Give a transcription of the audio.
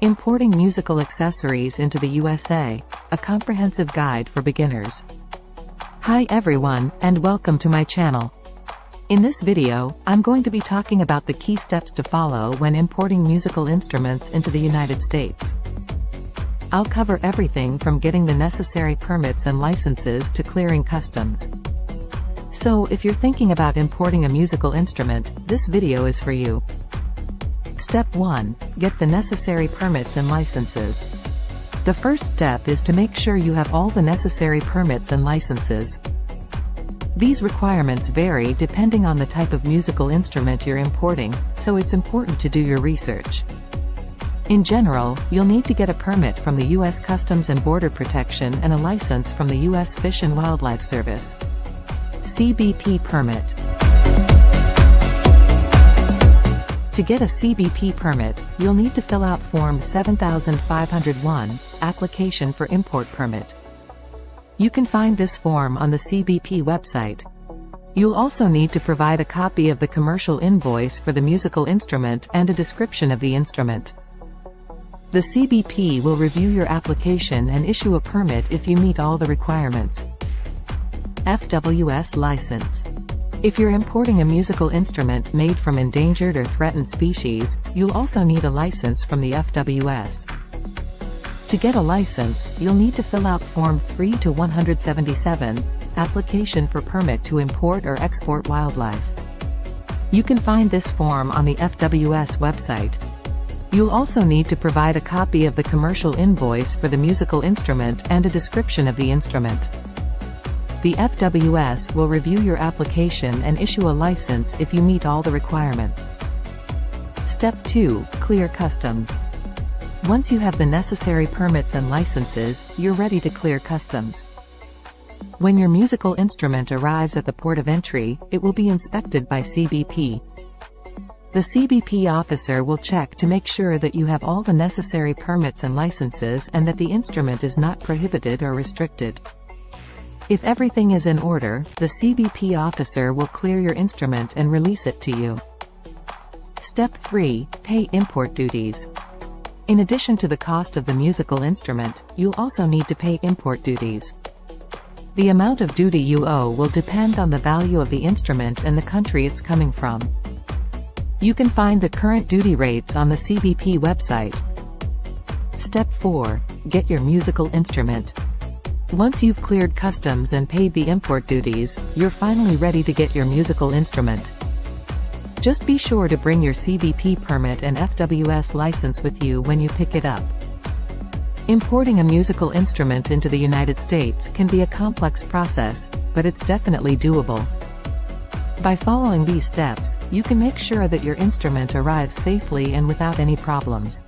Importing musical accessories into the USA, a comprehensive guide for beginners. Hi everyone, and welcome to my channel. In this video, I'm going to be talking about the key steps to follow when importing musical instruments into the United States. I'll cover everything from getting the necessary permits and licenses to clearing customs. So if you're thinking about importing a musical instrument, this video is for you. Step 1. Get the necessary permits and licenses. The first step is to make sure you have all the necessary permits and licenses. These requirements vary depending on the type of musical instrument you're importing, so it's important to do your research. In general, you'll need to get a permit from the U.S. Customs and Border Protection and a license from the U.S. Fish and Wildlife Service. CBP permit. To get a CBP permit, you'll need to fill out Form 7501, Application for Import Permit. You can find this form on the CBP website. You'll also need to provide a copy of the commercial invoice for the musical instrument and a description of the instrument. The CBP will review your application and issue a permit if you meet all the requirements. FWS license. If you're importing a musical instrument made from endangered or threatened species, you'll also need a license from the FWS. To get a license, you'll need to fill out Form 3-177, Application for Permit to Import or Export Wildlife. You can find this form on the FWS website. You'll also need to provide a copy of the commercial invoice for the musical instrument and a description of the instrument. The FWS will review your application and issue a license if you meet all the requirements. Step 2. Clear customs. Once you have the necessary permits and licenses, you're ready to clear customs. When your musical instrument arrives at the port of entry, it will be inspected by CBP. The CBP officer will check to make sure that you have all the necessary permits and licenses and that the instrument is not prohibited or restricted. If everything is in order, the CBP officer will clear your instrument and release it to you. Step 3. Pay import duties. In addition to the cost of the musical instrument, you'll also need to pay import duties. The amount of duty you owe will depend on the value of the instrument and the country it's coming from. You can find the current duty rates on the CBP website. Step 4. Get your musical instrument. Once you've cleared customs and paid the import duties, you're finally ready to get your musical instrument. Just be sure to bring your CBP permit and FWS license with you when you pick it up. Importing a musical instrument into the United States can be a complex process, but it's definitely doable. By following these steps, you can make sure that your instrument arrives safely and without any problems.